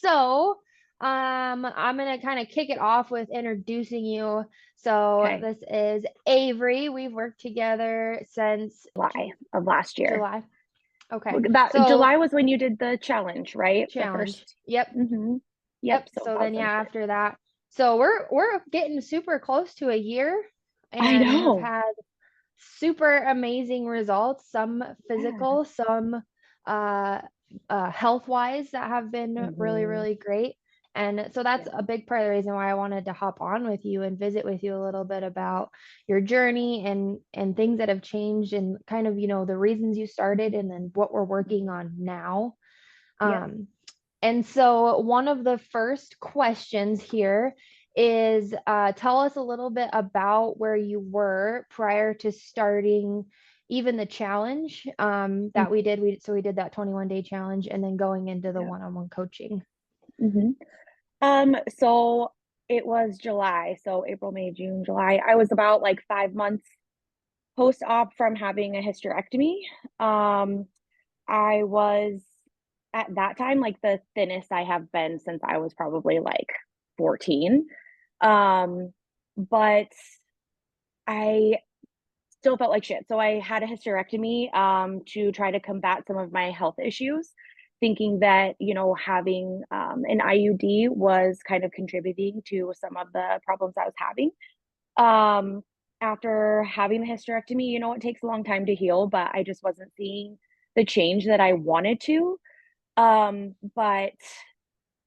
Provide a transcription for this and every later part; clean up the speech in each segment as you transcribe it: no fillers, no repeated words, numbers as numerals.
So, I'm gonna kind of kick it off with introducing you. So Okay. this is Avery. We've worked together since July of last year. July. Okay. That So July was when you did the challenge, right? The challenge. first. Yep. Mm-hmm. Yep. Yep. So So that then was yeah, in after that. So we're getting super close to a year I and have know. had super amazing results, some Yeah. physical, some uh, health wise that have been really, Mm-hmm. really great. And so that's Yeah. a big part of the reason why I wanted to hop on with you and visit with you a little bit about your journey and things that have changed and kind of, the reasons you started and then what we're working Mhm. on now. Yep. Um, and so one of the first questions here is tell us a little bit about where you were prior to starting even the challenge that we Mhm. did. We did that 21-day challenge and then going into the Yeah. one-on-one coaching. Mm-hmm. So it was July. So April, May, June, July. I was about like 5 months post-op from having a hysterectomy. Um, I was at that time like the thinnest I have been since I was probably like 14. Um, but I still felt like shit. So I had a hysterectomy to try to combat some of my health issues, thinking that, having an IUD was kind of contributing to some of the problems I was having. Um, After having the hysterectomy, it takes a long time to heal, but I just wasn't seeing the change that I wanted to. But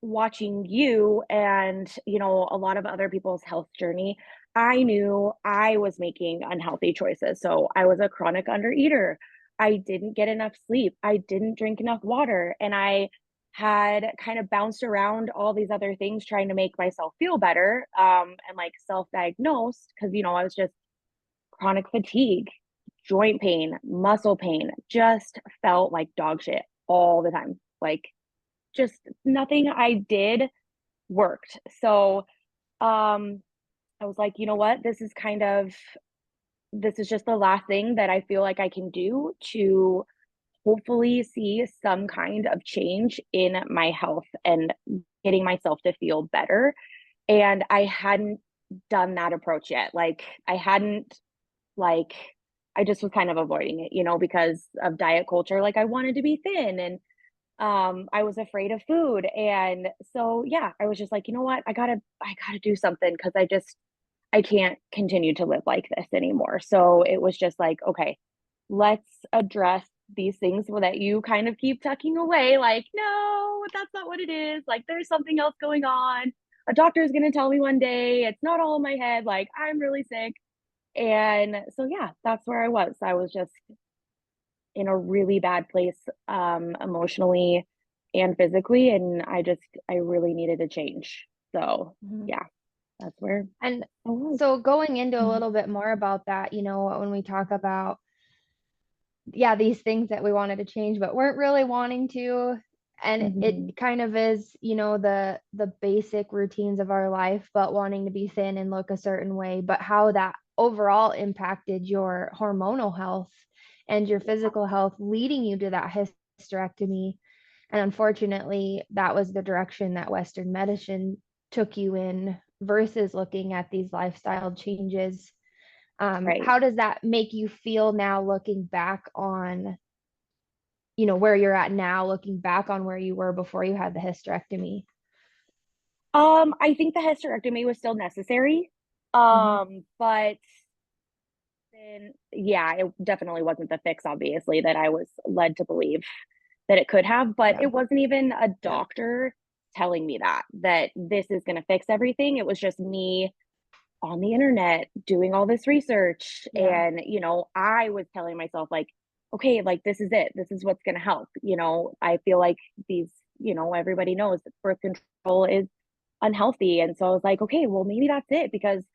watching you and, a lot of other people's health journey, I knew I was making unhealthy choices. So I was a chronic undereater. I didn't get enough sleep. I didn't drink enough water. And I had kind of bounced around all these other things trying to make myself feel better and like self diagnosed because, I was just chronic fatigue, joint pain, muscle pain, just felt like dog shit all the time. Like, just nothing I did worked. So, um, I was like, "You know what? This is just the last thing that I feel like I can do to hopefully see some kind of change in my health and getting myself to feel better." And I hadn't done that approach yet. Like, like, I just was kind of avoiding it, because of diet culture. Like, I wanted to be thin and I was afraid of food. And so, yeah, I was just like, you know what? I gotta do something because I can't continue to live like this anymore. So it was just like, okay, let's address these things that you kind of keep tucking away. Like, no, that's not what it is. Like, there's something else going on. A doctor is going to tell me one day it's not all in my head. Like, I'm really sick. And so, yeah, that's where I was. I was just in a really bad place, emotionally and physically, and I really needed a change. So, Mhm. yeah, that's where And I was. so going into a Mhm, little bit more about that, when we talk about, yeah, these things that we wanted to change but weren't really wanting to. And mhm, it kind of is, the basic routines of our life, but wanting to be thin and look a certain way, but how that overall impacted your hormonal health and your physical health, leading you to that hysterectomy. And unfortunately, that was the direction that Western medicine took you in versus looking at these lifestyle changes. right. How does that make you feel now looking back on, where you're at now, looking back on where you were before you had the hysterectomy? I think the hysterectomy was still necessary, Hmm. but then, yeah, it definitely wasn't the fix, obviously, that I was led to believe that it could have, but Yeah. it wasn't even a doctor telling me that this is gonna fix everything. It was just me on the internet doing all this research Yeah. and, I was telling myself like, "Okay, like, this is it. This is what's gonna help." I feel like these everybody knows that birth control is unhealthy, and so I was like, "Okay, well, maybe that's it," because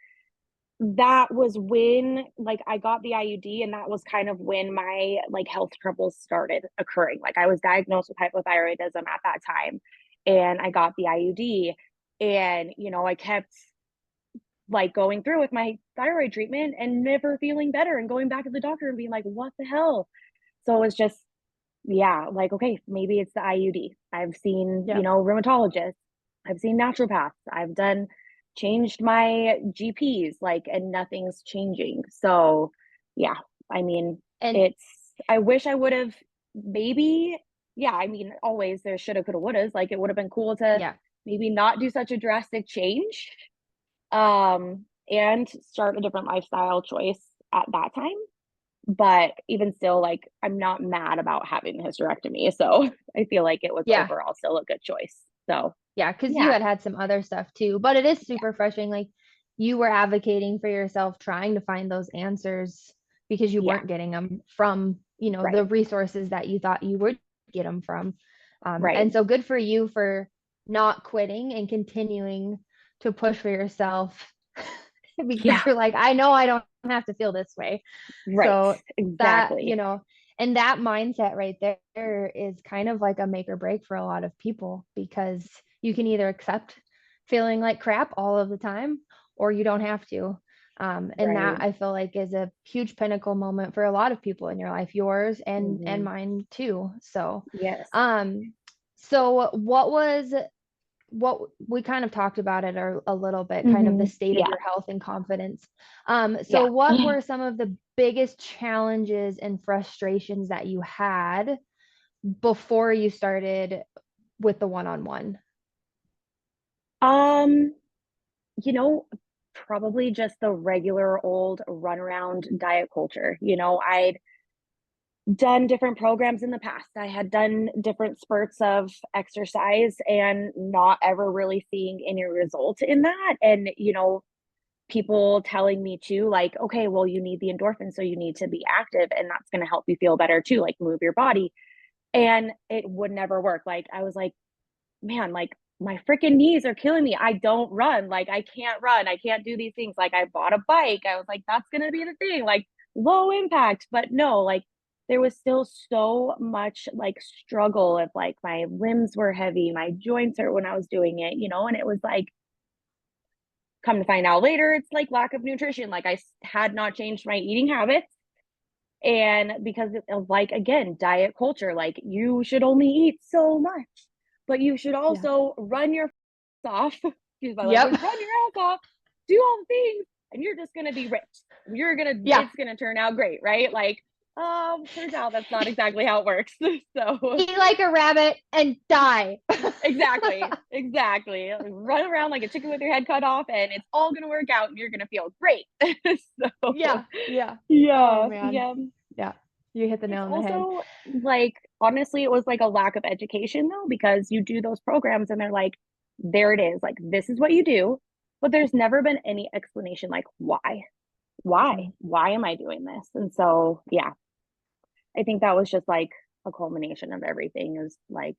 that was when, like, I got the IUD, and that was kind of when my, like, health troubles started occurring. Like, I was diagnosed with hypothyroidism at that time, and I got the IUD, and, I kept, like, going through with my thyroid treatment and never feeling better and going back to the doctor and being like, "What the hell?" So it was just yeah, like, okay, maybe it's the IUD. I've seen, Yeah. rheumatologists, I've seen naturopaths, I've changed my GPs, like, and nothing's changing. So, yeah, I mean, And I wish I would have maybe, yeah, I mean, always there shoulda, coulda, wouldas. Like, it would have been cool to yeah. maybe not do such a drastic change, and start a different lifestyle choice at that time. But even still, like, I'm not mad about having the hysterectomy, so I feel like it was Yeah. overall still a good choice. So, Yeah, because you yeah, had some other stuff too, but it is yeah, super frustrating. Like you were advocating for yourself, trying to find those answers because you yeah, weren't getting them from, right, the resources that you thought you would get them from. right. And so good for you for not quitting and continuing to push for yourself because Yeah, you're like, I know I don't have to feel this way. right, So that, exactly. and that mindset right there is kind of like a make or break for a lot of people because you can either accept feeling like crap all of the time or you don't have to. And Right. that I feel like is a huge pinnacle moment for a lot of people in your life, yours and Mhm. mine too. So, Yes. um, so what we kind of talked about it a little bit, kind of the Mhm. state of Yeah, your health and confidence. So yeah. what were some of the biggest challenges and frustrations that you had before you started with the one-on-one? Um, you know, probably just the regular old runaround diet culture. I'd done different programs in the past. I had done different spurts of exercise and not ever really seeing any result in that. And, people telling me too, like, okay, well, you need the endorphin, so you need to be active, and that's going to help you feel better too, like move your body. And it would never work. Like, I was like, man, like, my freaking knees are killing me. I don't run. Like, I can't run. I can't do these things. Like, I bought a bike. I was like, that's going to be the thing, like, low impact. But no, like, there was still so much like struggle of like my limbs were heavy, my joints hurt when I was doing it, and it was like, come to find out later, it's like lack of nutrition. Like, had not changed my eating habits. And because of, like, again, diet culture, like, you should only eat so much, but you should Yeah. also run your off, excuse my Yep. language, run your ass off, do all the things, and you're just gonna be rich. Yeah. It's gonna turn out great, right? Like, turns out that's not exactly how it works. So Eat like a rabbit and die. exactly, exactly. Run around like a chicken with your head cut off, and it's all gonna work out, and you're gonna feel great. So Yeah. Yeah. Oh yeah, man. yeah. Yeah. You hit the It's nail on the head. also like, honestly, it was like a lack of education though, because you do those programs and they're like, there it is, like, this is what you do. But there's never been any explanation, like, why? Mm. Why am I doing this? And so, yeah, I think that was just like a culmination of everything, is like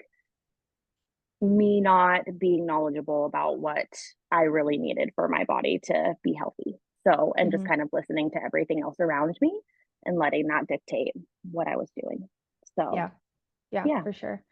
me not being knowledgeable about what I really needed for my body to be healthy. So, and just Mhm. kind of listening to everything else around me and letting that dictate what I was doing. So, Yeah. Yeah, yeah. for sure.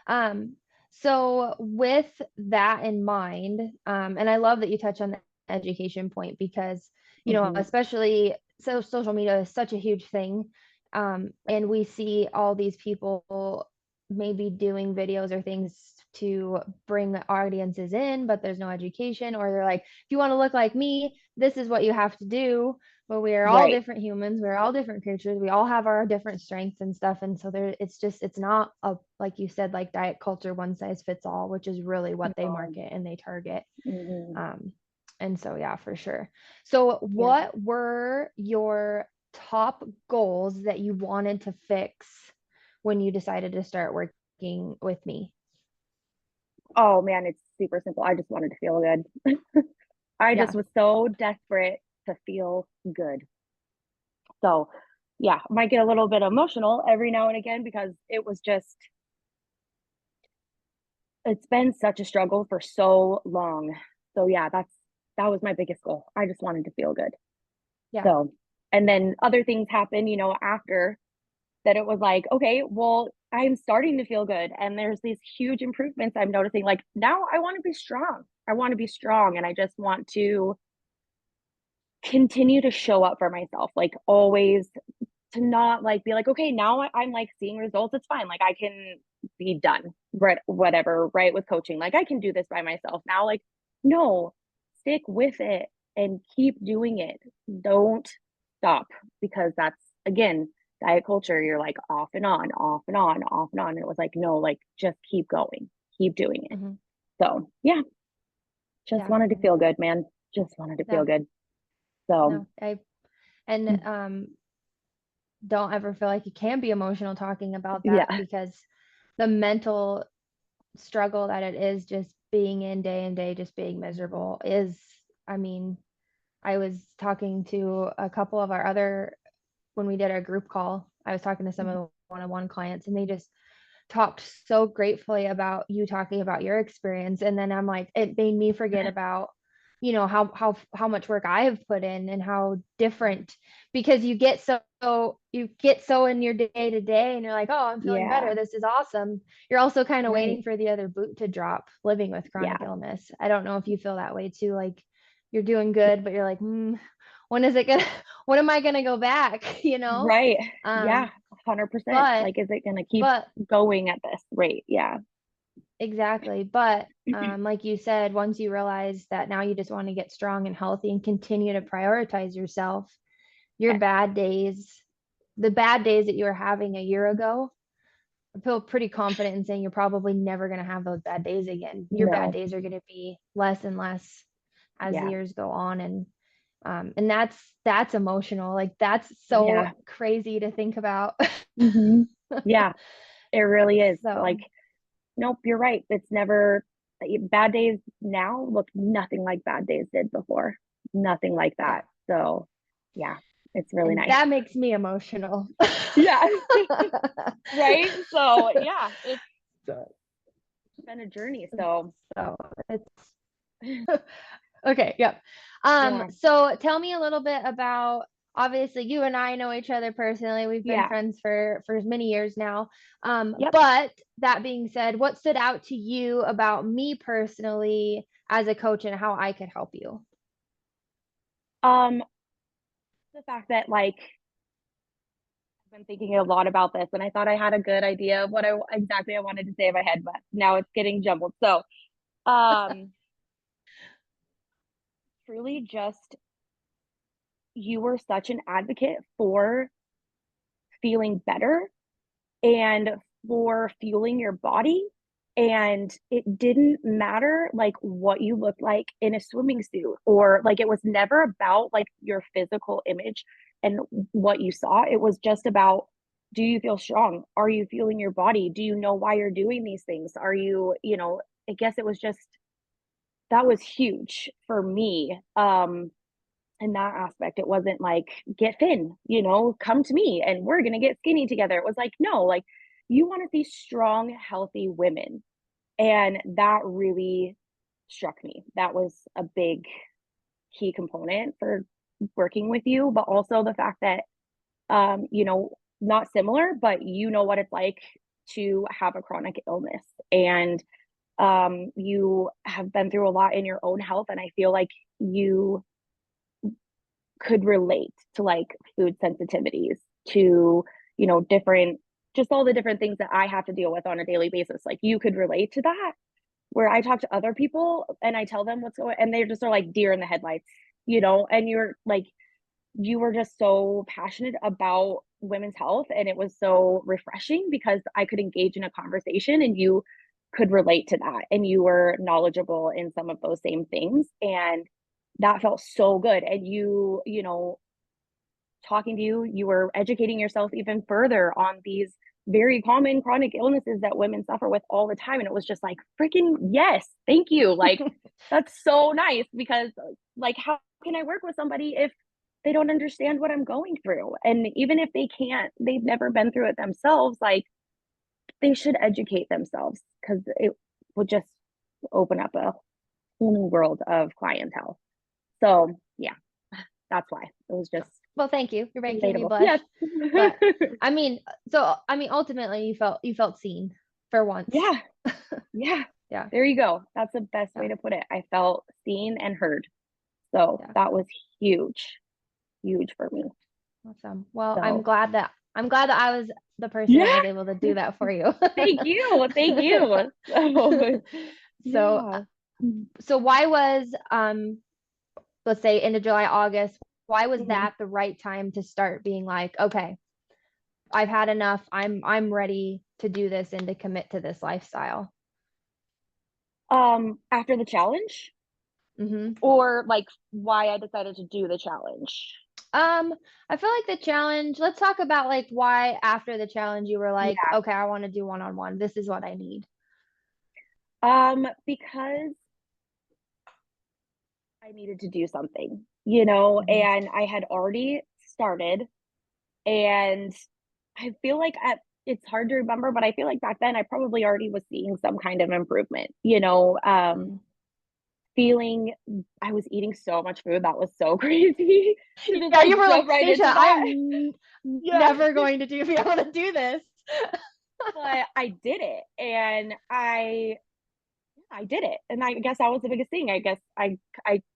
Um, so with that in mind, and I love that you touch on the education point because, Mhm. especially so social media is such a huge thing. And we see all these people maybe doing videos or things to bring the audiences in, but there's no education, or they're like, if you want to look like me, this is what you have to do. But we are all Right. different humans. We're all different creatures. We all have our different strengths and stuff. And so it's not a, like you said, like diet culture, one size fits all, which is really what they No. market and they target. Mhm. Um, and so, yeah, for sure. So Yeah. what were your top goals that you wanted to fix when you decided to start working with me? Oh man, it's super simple. I just wanted to feel good. I just Yeah. was so desperate to feel good. So, yeah, I might get a little bit emotional every now and again because it's been such a struggle for so long. So, yeah, that was my biggest goal. I just wanted to feel good. Yeah. So, and then other things happen, after that. It was like, okay, well, I'm starting to feel good. And there's these huge improvements I'm noticing. Like, now I want to be strong. I want to be strong. And I just want to continue to show up for myself, like, always to not like be like, okay, now I'm like seeing results. It's fine. Like I can be done, right? Whatever, right? With coaching, like I can do this by myself now. Like, no, stick with it and keep doing it. Don't stop, because that's, again, diet culture. You're like off and on, off and on, off and on. And it was like, no, like just keep going, keep doing it. Mhm. So yeah, just Yeah. wanted to feel good, man. Just wanted to feel Yeah. good. So No, and don't ever feel like you can be emotional talking about that, yeah, because the mental struggle that it is just being in day and day, just being miserable is, I mean, I was talking to a couple of our other, when we did our group call, I was talking to some of the one-on-one clients, and they just talked so gratefully about you talking about your experience. And then I'm like, it made me forget about, how much work I have put in and how different, because you get so in your day to day and you're like, oh, I'm feeling yeah, better. This is awesome. You're also kind of right. waiting for the other boot to drop living with chronic Yeah, illness. I don't know if you feel that way too. Like you're doing good, but you're like, when is it gonna, when am I gonna go back? right. Yeah, Um, 100%. but Like, is it gonna keep but going at this rate? Yeah. exactly. But like you said, once you realize that now you just want to get strong and healthy and continue to prioritize yourself, your Yes. bad days, the bad days that you were having a year ago, I feel pretty confident in saying you're probably never going to have those bad days again. Your bad No. days are going to be less and less as the Yeah. years go on. And that's emotional. Like that's so Yeah. crazy to think about. Yeah, it really is. Like, So nope, you're right. It's never, bad days now look nothing like bad days did before. Nothing like yeah. that. So, yeah, it's really And nice. that makes me emotional. Yeah. Right. So, yeah, it's So, been a journey. So, so it's okay. Yep. yeah. So tell me a little bit about, obviously you and I know each other personally. We've been Yeah. friends for many years now. Yep. But that being said, what stood out to you about me personally as a coach and how I could help you? Um, the fact that like I've been thinking a lot about this, and I thought I had a good idea of what I exactly I wanted to say in my head, but now it's getting jumbled. So, um, truly just you were such an advocate for feeling better and for fueling your body. And it didn't matter like what you looked like in a swimming suit, or like it was never about like your physical image and what you saw. It was just about, do you feel strong? Are you feeling your body? Do you know why you're doing these things? Are you, I guess it was just, that was huge for me. In that aspect, it wasn't like, get thin, come to me and we're going to get skinny together. It was like, no, like you want to see strong, healthy women. And that really struck me. That was a big key component for working with you, but also the fact that, not similar, but you know what it's like to have a chronic illness. And you have been through a lot in your own health. And I feel like you could relate to like food sensitivities, to different, just all the different things that I have to deal with on a daily basis. Like you could relate to that, where I talk to other people and I tell them what's going, and they just are like deer in the headlights, and you're like, you were just so passionate about women's health, and it was so refreshing because I could engage in a conversation and you could relate to that, and you were knowledgeable in some of those same things, and that felt so good. And talking to you, you were educating yourself even further on these very common chronic illnesses that women suffer with all the time. And it was just like, freaking yes, thank you. Like, that's so nice, because, like, how can I work with somebody if they don't understand what I'm going through? And even if they've never been through it themselves, like, they should educate themselves, because it would just open up a whole new world of clientele. So, yeah, that's why it was just Well, thank you. You're making me relatable. Yes. blush. But ultimately you felt seen for once. Yeah. Yeah. Yeah. There you go. That's the best way Yeah. to put it. I felt seen and heard. So Yeah. that was huge, huge for me. Awesome. Well, I'm So glad that I was the person that yeah, was able to do that for you. thank you. Thank you. So So, yeah. Mhm. so why was let's say end of July, August, why was Mhm. that the right time to start being like, okay, I've had enough. I'm ready to do this and to commit to this lifestyle. After the challenge Hmm. or like why I decided to do the challenge? Um, I feel like the challenge, let's talk about like why after the challenge you were like, Yeah. okay, I want to do one-on-one. This is what I need. Because I needed to do something, you know, Hmm. and I had already started and I feel like at it's hard to remember, but I feel like back then I probably already was seeing some kind of improvement, you know, Hmm. feeling I was eating so much food that was so crazy to just Yeah, you like were like, jump right Stacia, into I that. am Yeah. never going to be able to do this. But I did it and I did it. And I guess that was the biggest thing. I guess I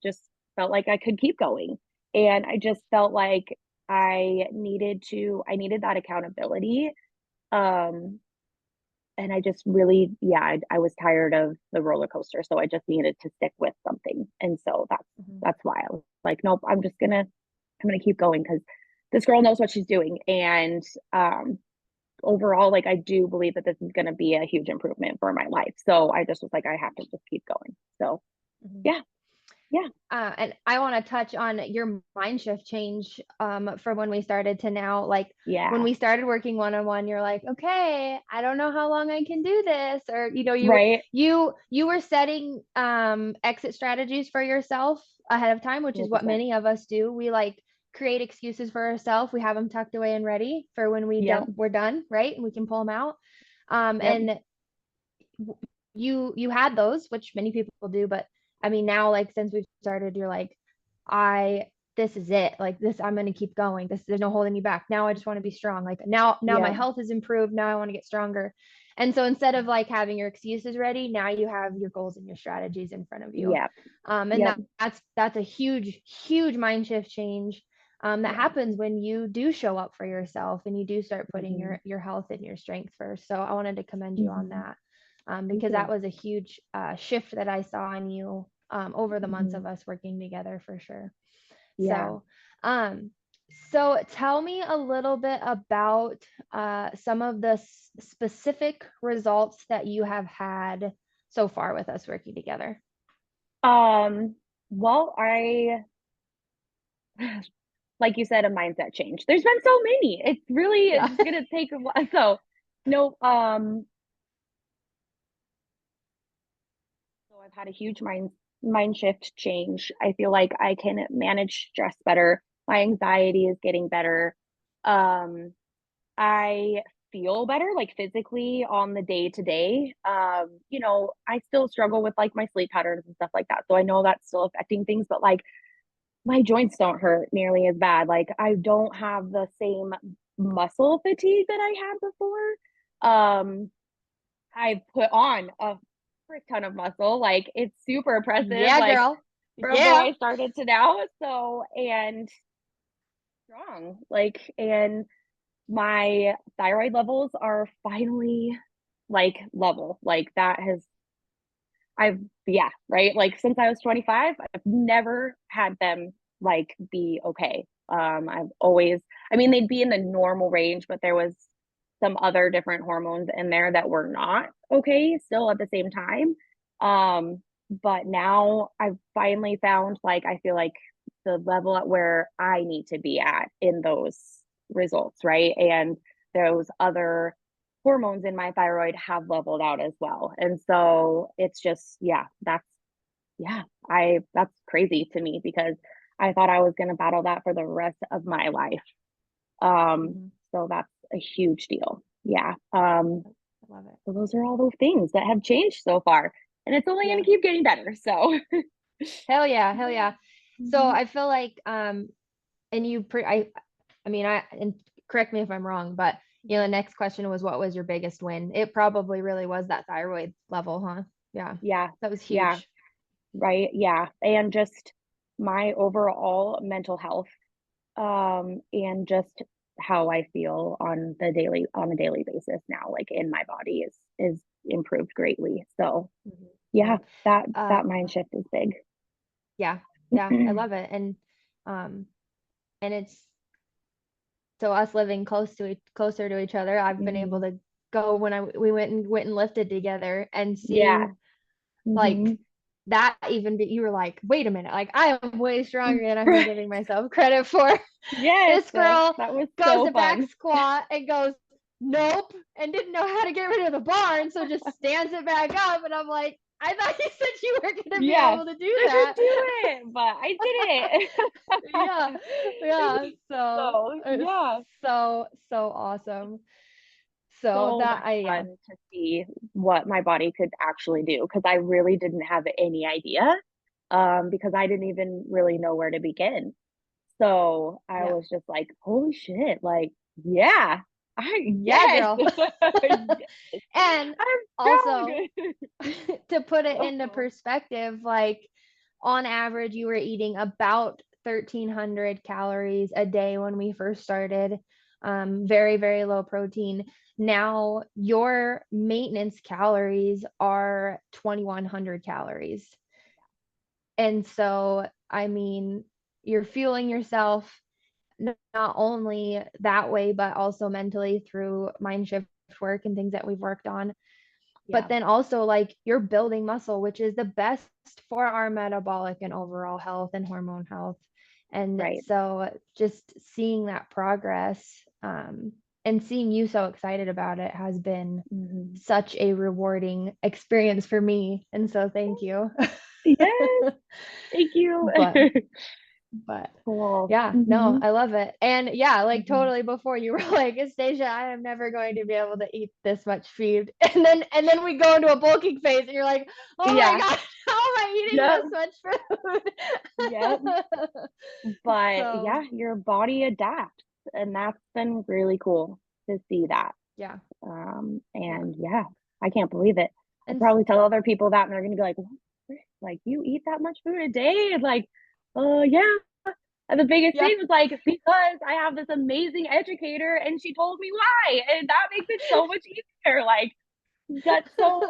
just felt like I could keep going. And I just felt like I needed that accountability. Um and I just really I was tired of the roller coaster. So I just needed to stick with something. And so Mhm. that's why I was like, nope, I'm gonna keep going because this girl knows what she's doing. And overall, like I do believe that this is gonna be a huge improvement for my life. So I just was like, I have to just keep going. So Mhm. yeah, yeah, And I want to touch on your mind shift change from when we started to now. Like when yeah, we started working one-on-one, you're like, okay, I don't know how long I can do this, or right. you were setting exit strategies for yourself ahead of time, which is what 100%. many of us do. We like create excuses for ourselves. We have them tucked away and ready for when Yep, we're done, right? And we can pull them out. yep, And you had those, which many people do, but I mean now like since we've started, you're like, I this is it. Like this, I'm gonna keep going. There's no holding me back. Now I just want to be strong. Like now my yep, health has improved. Now I want to get stronger. And so instead of like having your excuses ready, now you have your goals and your strategies in front of you. yep, And yep, that's a huge mind shift change that yeah. happens when you do show up for yourself and you do start putting Hmm. your health and your strength first. So I wanted to commend you on Hmm. that Thank because that you. was a huge shift that I saw in you over the months Hmm. of us working together for sure. Yeah. So, um, so tell me a little bit about some of the specific results that you have had so far with us working together. Um, well, I like you said, a mindset change. There's been so many. Yeah. It's gonna take a while. So no, so I've had a huge mind shift change. I feel like I can manage stress better. My anxiety is getting better. Um, I feel better, like physically on the day to day. You know, I still struggle with like my sleep patterns and stuff like that. So I know that's still affecting things, but like my joints don't hurt nearly as bad. Like I don't have the same muscle fatigue that I had before. I've put on a frick ton of muscle. Like it's super impressive, Yeah, like girl. from where Yeah. I started to now. So and strong. Like and my thyroid levels are finally like level. Like that has I've yeah, right? Like since I was 25, I've never had them like be okay. I've always I mean they'd be in the normal range, but there was some other different hormones in there that were not okay still at the same time. But now I've finally found like I feel like the level at where I need to be at in those results, right? And those other hormones in my thyroid have leveled out as well. And so it's just, yeah, that's crazy to me because I thought I was going to battle that for the rest of my life. Mhm. So that's a huge deal. Yeah. I love it. So those are all those things that have changed so far. And it's only going to Yeah. keep getting better. So, Hell yeah. Hell yeah. yeah. So Mhm. I feel like and I mean and correct me if I'm wrong, but the next question was what was your biggest win? It probably really was that thyroid level, huh? Yeah. Yeah. That was Yeah. huge. Right. Yeah. And just my overall mental health. and just how I feel on a daily basis now, like in my body is improved greatly. So Mhm. yeah, Yeah. that mind shift is big. Yeah. Yeah. I love it. Um, and it's so us living closer to each other, I've been able Mhm. to go when we went and lifted together and Yeah. seeing like Mhm. that even you were like, wait a minute, like I am way stronger than I've been giving myself credit for. Yes, This girl that was goes so to back fun. squat and goes, nope, and didn't know how to get rid of the bar, and so just stands it back up. And I'm like, I thought you said you were gonna be Yes, able to do I could that. do it, but I Yeah, didn't. yeah. So So, it's yeah, so awesome. So so that much I yeah, fun to see what my body could actually do because I really didn't have any idea, because I didn't even really know where to begin. So, I yeah, was just like, "Holy shit," like, "Yeah, yeah, yes, girl. yes, And I'm also, strong." to put it into So perspective, like on average, you were eating about 1,300 calories a day when we first started. Very, very low protein. Now your maintenance calories are 2,100 calories. And so, I mean, you're fueling yourself not only that way, but also mentally through mind shift work and things that we've worked on. But yeah, then also, like, you're building muscle, which is the best for our metabolic and overall health and hormone health. And right. so just seeing that progress, and seeing you so excited about it has been Mhm. such a rewarding experience for me. And so thank you. Yes, thank you. But but Cool. yeah, no, Mhm, I love it. And yeah, like mhm. totally before you were like, Astasia, I am never going to be able to eat this much food. And then we go into a bulking phase and you're like, oh my Yeah, God, how am I eating yep, this yep, much food? but So yeah, your body adapts, and that's been really cool to see that, yeah, yeah. and yeah, I can't believe it. I'll And probably tell other people that, and they're gonna be like, "What? Like, you eat that much food a day?" And like, "Oh, yeah." And the biggest yeah, thing was like, "Because I have this amazing educator, and she told me why, and that makes it so much easier." Like, that's so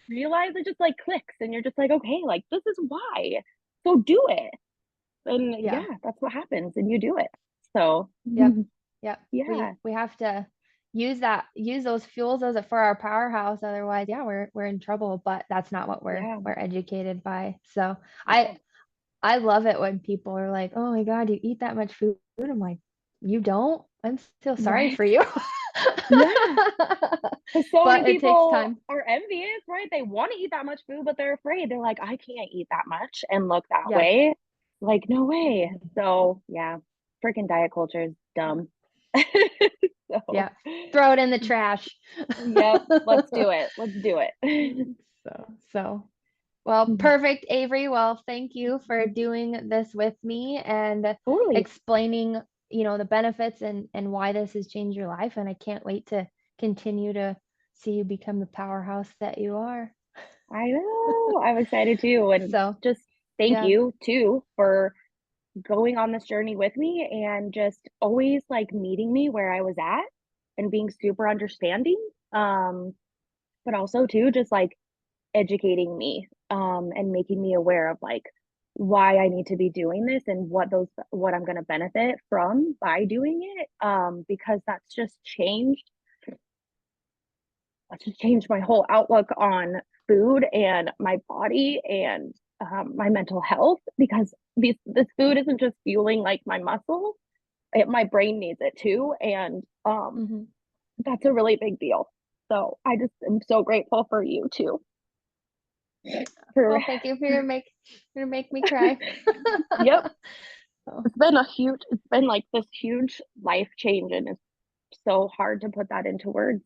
realize it just like clicks and you're just like, okay, like this is why. So do it. And yeah, yeah, that's what happens and you do it. So yep, yep. yeah, We have to use those fuels as for our powerhouse. Otherwise, yeah, we're in trouble. But that's not what yeah, we're educated by. So no, I love it when people are like, "Oh my God, you eat that much food." I'm like, "You don't? I'm still sorry right? for you." Yeah. Because so many But it takes people time. are envious, right? They want to eat that much food, but they're afraid. They're like, I can't eat that much and look that Yeah. way. Like, no way. Mhm. So yeah, freaking diet culture is dumb. So Yeah. Throw it in the trash. yep, let's do it. Let's do it. So well, perfect, Avery. Well, thank you for doing this with me and Totally. explaining, the benefits and why this has changed your life. And I can't wait to continue to see you become the powerhouse that you are. I know. I'm excited too. And So, just thank yeah. you too for going on this journey with me and just always like meeting me where I was at and being super understanding. Um, but also too, just like educating me and making me aware of like why I need to be doing this and what I'm gonna benefit from by doing it. Because that's just changed my whole outlook on food and my body and my mental health because this food isn't just fueling like my muscle, my brain needs it too. And Hmm. that's a really big deal. So I just am so grateful for you too. For Well, thank you for your make me cry. yep, So, it's been like this huge life change and it's so hard to put that into words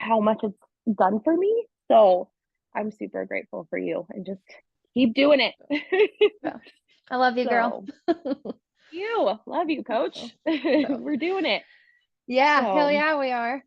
how much it's done for me. So I'm super grateful for you and just keep doing it. yeah. I love you, girl. So you love you, So, coach. so We're doing it. yeah, hell So yeah, we are.